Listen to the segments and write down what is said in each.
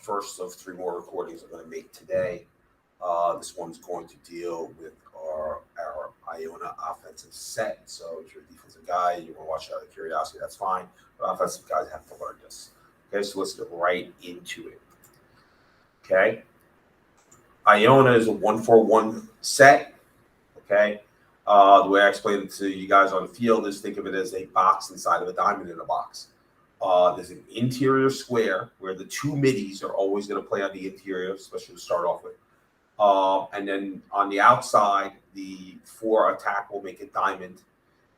first of three more recordings I'm going to make today. This one's going to deal with our IONA offensive set. So if you're a defensive guy, you want to watch out of curiosity, that's fine. But offensive guys have to learn this. Okay, so let's get right into it. Okay. IONA is a 1-4-1 set. Okay. The way I explained it to you guys on the field is think of it as a box inside of a diamond in a box. There's an interior square where the two middies are always going to play on the interior, especially to start off with. And then on the outside, the four attack will make a diamond,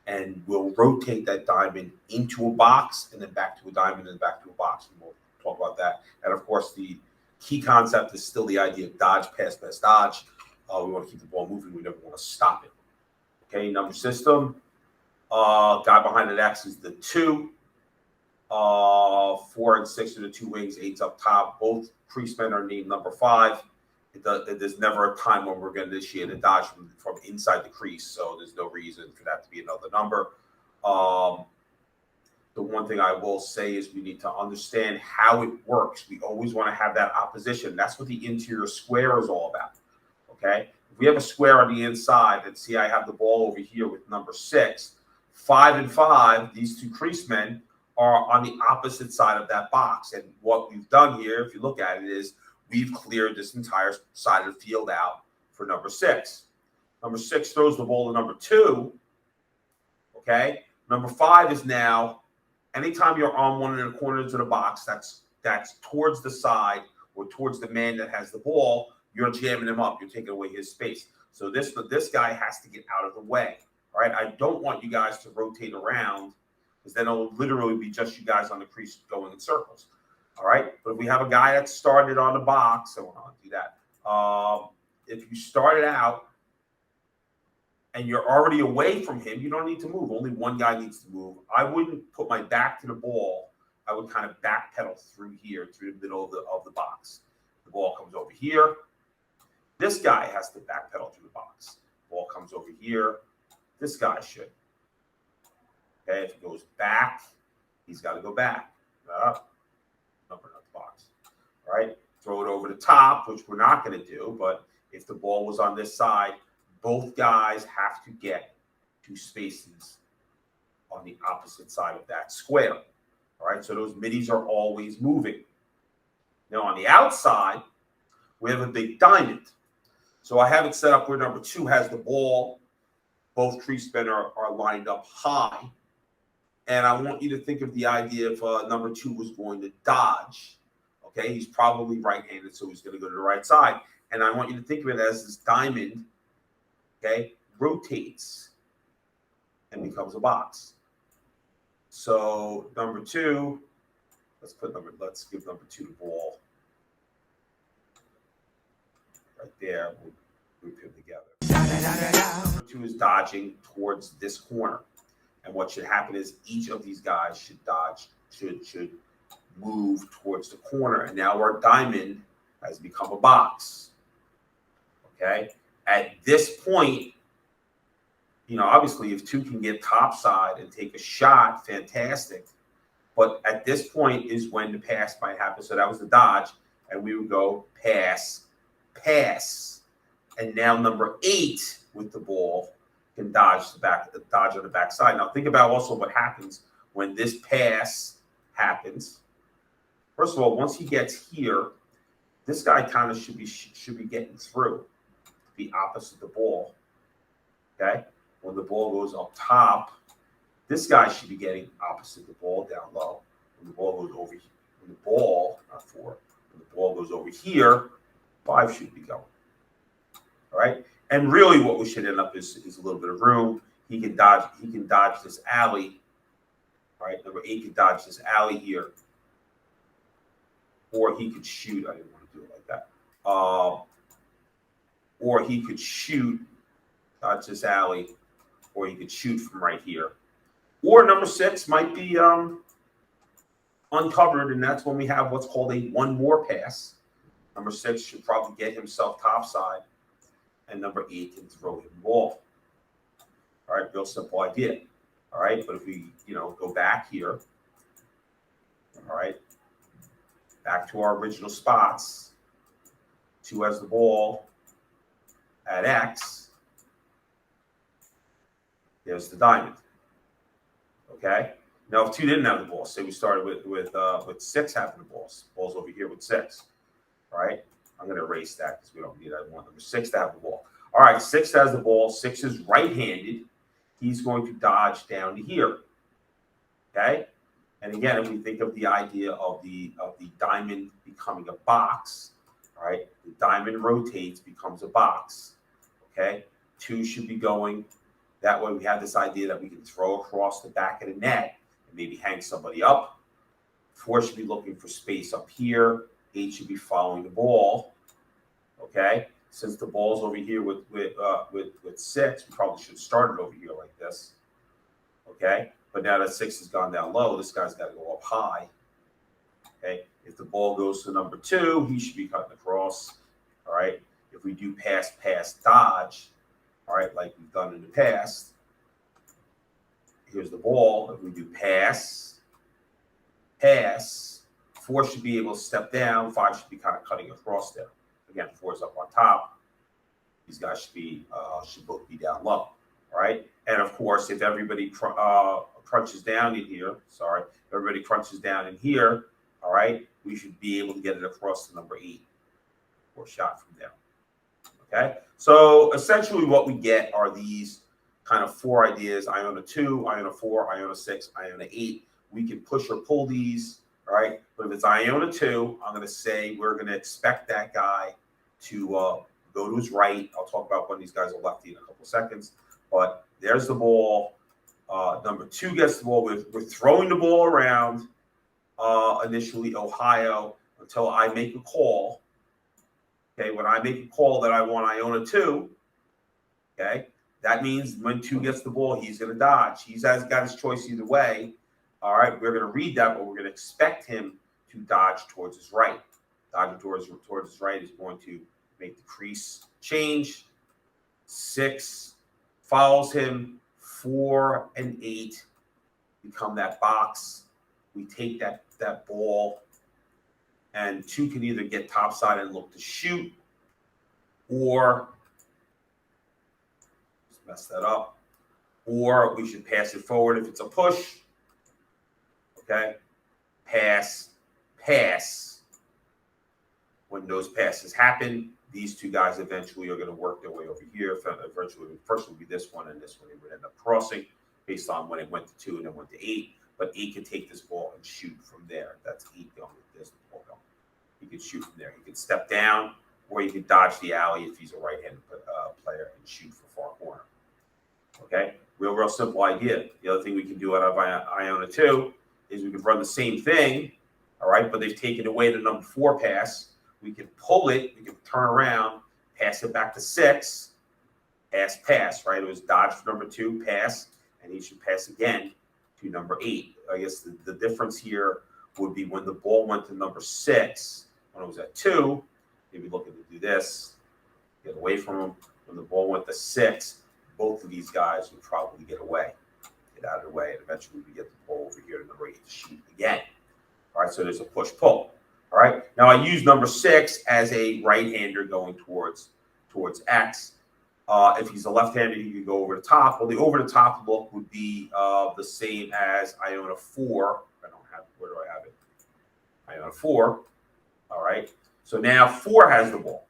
and we'll rotate that diamond into a box and then back to a diamond and back to a box. And we'll talk about that. And of course, the key concept is still the idea of dodge, pass, dodge. We want to keep the ball moving. We never want to stop it. Okay, number system. Guy behind the X is the 2. 4 and 6 are the 2 wings. 8's up top. Both crease men are named number 5. There's never a time when we're going to initiate a dodge from inside the crease, so there's no reason for that to be another number. The one thing I will say is we need to understand how it works. We always want to have that opposition. That's what the interior square is all about. Okay? If we have a square on the inside, and see I have the ball over here with number 6, 5 and 5, these two crease men are on the opposite side of that box. And what we've done here, if you look at it, is we've cleared this entire side of the field out for number 6. Number 6 throws the ball to number 2. Okay? Number 5 is now, anytime you're on one of the corners of the box, that's towards the side or towards the man that has the ball, you're jamming him up. You're taking away his space. So this guy has to get out of the way. All right? I don't want you guys to rotate around, because then it'll literally be just you guys on the crease going in circles. All right? But if we have a guy that started on the box, so I'll do that. If you started out and you're already away from him, you don't need to move. Only one guy needs to move. I wouldn't put my back to the ball. I would kind of backpedal through here, through the middle of the box. The ball comes over here. This guy has to backpedal through the box. Ball comes over here. This guy should. Okay, if it goes back, he's got to go back. Up, number not the box. All right, throw it over the top, which we're not going to do. But if the ball was on this side, both guys have to get 2 spaces on the opposite side of that square. All right, so those middies are always moving. Now on the outside, we have a big diamond. So I have it set up where number 2 has the ball. Both crease men are lined up high. And I want you to think of the idea if number 2 was going to dodge. Okay, he's probably right-handed, so he's going to go to the right side. And I want you to think of it as this diamond, okay, rotates and becomes a box. So number 2, let's give number 2 the ball right there. We'll group him together. Number 2 is dodging towards this corner. And what should happen is each of these guys should dodge, should move towards the corner. And now our diamond has become a box. Okay? At this point, obviously if 2 can get topside and take a shot, fantastic. But at this point is when the pass might happen. So that was the dodge. And we would go pass, pass. And now number 8 with the ball can dodge on the backside. Now think about also what happens when this pass happens. First of all, once he gets here, this guy kind of should be getting through, be opposite the ball. Okay, when the ball goes up top, this guy should be getting opposite the ball down low. When the ball goes over, when the ball goes over here, 5 should be going. All right. And really what we should end up is a little bit of room. He can dodge this alley. All right, number 8 can dodge this alley here. Or he could shoot. I didn't want to do it like that. Or he could shoot, dodge this alley, or he could shoot from right here. Or number 6 might be uncovered, and that's when we have what's called a one more pass. Number 6 should probably get himself topside. And number 8 can throw him the ball. All right, real simple idea. All right, but if we, go back here, all right, back to our original spots. 2 has the ball at X. There's the diamond. Okay. Now, if 2 didn't have the ball, say we started with 6 having the balls. Ball's over here with 6. All right. I'm going to erase that because we don't need that. I want number 6 to have the ball. All right. 6 has the ball. 6 is right-handed. He's going to dodge down to here. Okay. And again, if we think of the idea of the diamond becoming a box, all right, the diamond rotates, becomes a box. Okay. 2 should be going. That way we have this idea that we can throw across the back of the net and maybe hang somebody up. 4 should be looking for space up here. 8 should be following the ball. Okay. Since the ball's over here with 6, we probably should start it over here like this. Okay. But now that 6 has gone down low, this guy's got to go up high. Okay. If the ball goes to number 2, he should be cutting across. All right. If we do pass, dodge, all right, like we've done in the past, here's the ball. If we do pass, 4 should be able to step down. 5 should be kind of cutting across there. Again, 4 is up on top. These guys should both be down low. All right. And of course, if everybody crunches down in here, everybody crunches down in here, all right, we should be able to get it across to number 8 or shot from there. Okay. So essentially what we get are these kind of 4 ideas: IONA 2, IONA 4, IONA 6, IONA 8. We can push or pull these. All right. But if it's IONA 2, I'm going to say we're going to expect that guy to go to his right. I'll talk about when these guys are lefty in a couple seconds. But there's the ball. Number 2 gets the ball. We're throwing the ball around initially Ohio until I make a call. Okay, when I make a call that I want IONA 2, okay, that means when 2 gets the ball, he's going to dodge. He's got his choice either way. All right, we're going to read that, but we're going to expect him to dodge towards his right. Dodging towards his right is going to make the crease change. 6 follows him. 4 and 8 become that box. We take that ball, and 2 can either get topside and look to shoot, or just mess that up, or we should pass it forward if it's a push. Okay, pass. When those passes happen, these 2 guys eventually are going to work their way over here. Eventually, first will be this one, and this one would end up crossing based on when it went to 2 and then went to 8. But 8 can take this ball and shoot from there. That's 8 going. There's the ball going. He can shoot from there. He can step down, or he can dodge the alley if he's a right-handed player and shoot for far corner. Okay, real simple idea. The other thing we can do out of IONA 2 is we can run the same thing. All right, but they've taken away the number 4 pass. We can pull it. We can turn around, pass it back to 6. Pass. Right, it was dodge for number 2, pass, and he should pass again to number 8. I guess the difference here would be when the ball went to number 6, when it was at 2, maybe looking to do this, get away from him. When the ball went to 6, both of these guys would probably get away, get out of the way, and eventually we get the ball over here to number 8 to shoot again. All right, so there's a push-pull. All right, now I use number 6 as a right-hander going towards X. If he's a left-hander, he could go over the top. Well, the over-the-top look would be the same as IONA 4. Where do I have it? IONA 4. All right. So now 4 has the ball.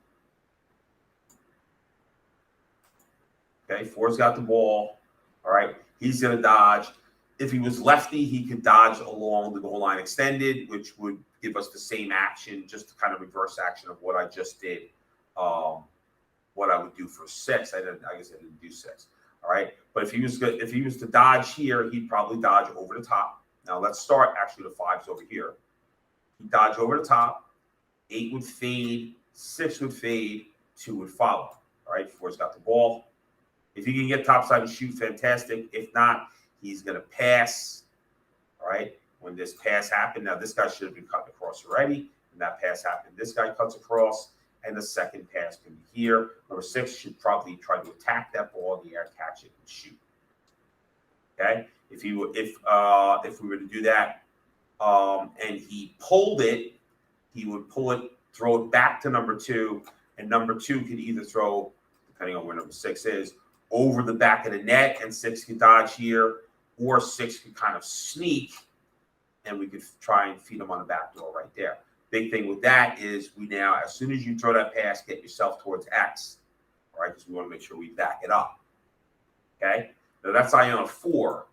Okay, 4's got the ball. All right. He's going to dodge. If he was lefty, he could dodge along the goal line extended, which would give us the same action, just the kind of reverse action of what I just did. What I would do for 6. I guess I didn't do 6. All right. But if he was to dodge here, he'd probably dodge over the top. Now let's start. Actually, the 5's over here. He'd dodge over the top. 8 would fade. 6 would fade. 2 would follow. All right. 4's got the ball. If he can get topside and shoot, fantastic. If not, he's going to pass. All right. When this pass happened, now this guy should have been cut across already. When that pass happened, this guy cuts across. And the second pass can be here. Number 6 should probably try to attack that ball in the air, catch it, and shoot. Okay, if we were to do that, and he pulled it, he would pull it, throw it back to number 2, and number 2 could either throw, depending on where number 6 is, over the back of the net, and 6 could dodge here, or 6 could kind of sneak, and we could try and feed him on the back door right there. Big thing with that is we now, as soon as you throw that pass, get yourself towards X, all right? Because we want to make sure we back it up, okay? Now that's Iona 4. All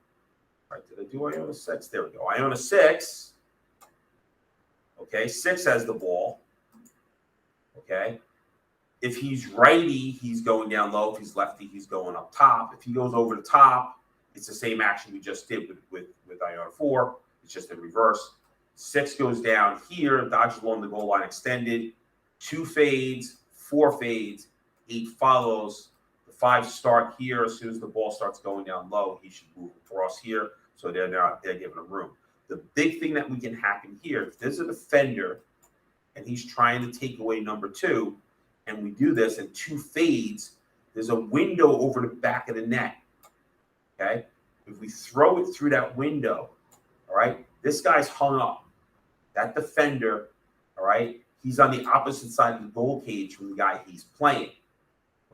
right, did I do Iona 6? There we go. Iona 6, okay, 6 has the ball, okay? If he's righty, he's going down low. If he's lefty, he's going up top. If he goes over the top, it's the same action we just did with Iona 4. It's just in reverse. 6 goes down here, dodges along the goal line extended. 2 fades, 4 fades, 8 follows. The 5 start here. As soon as the ball starts going down low, he should move across here. So they're giving him room. The big thing that we can happen here, if there's a defender and he's trying to take away number 2, and we do this and 2 fades, there's a window over the back of the net, okay? If we throw it through that window, all right, this guy's hung up. That defender, all right, he's on the opposite side of the goal cage from the guy he's playing,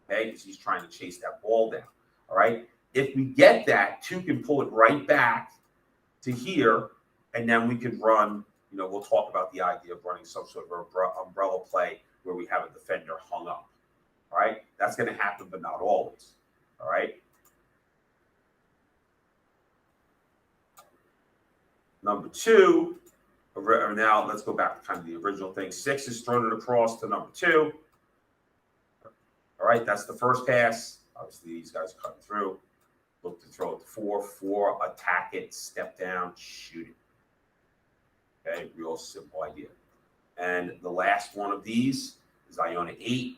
okay, because he's trying to chase that ball down, all right? If we get that, 2 can pull it right back to here, and then we could run, you know, we'll talk about the idea of running some sort of umbrella play where we have a defender hung up, all right? That's going to happen, but not always, all right? Number 2, now let's go back to kind of the original thing. 6 is thrown it across to number 2. All right, that's the first pass. Obviously, these guys are cutting through. Look to throw it to 4. 4, attack it, step down, shoot it. Okay, real simple idea. And the last one of these is Iona 8.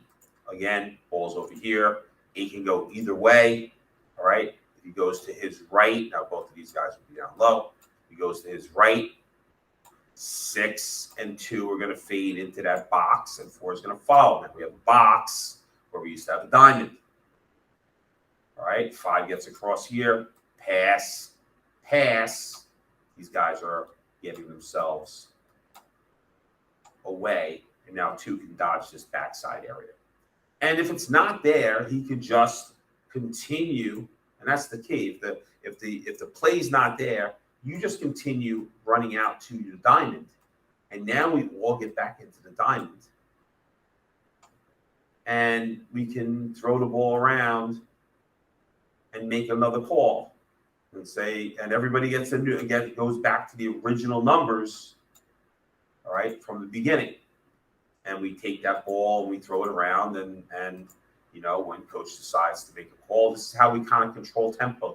Again, ball's over here. 8 can go either way. All right, if he goes to his right, now both of these guys will be down low. He goes to his right. 6 and 2 are going to fade into that box, and 4 is going to follow. Now we have a box where we used to have a diamond. All right, 5 gets across here. Pass, pass. These guys are getting themselves away, and now 2 can dodge this backside area. And if it's not there, he could just continue, and that's the key. If the play's not there, you just continue running out to your diamond, and now we all get back into the diamond, and we can throw the ball around and make another call, and say, and everybody gets a new, again, it goes back to the original numbers, all right, from the beginning, and we take that ball and we throw it around, and you know, when coach decides to make a call, this is how we kind of control tempo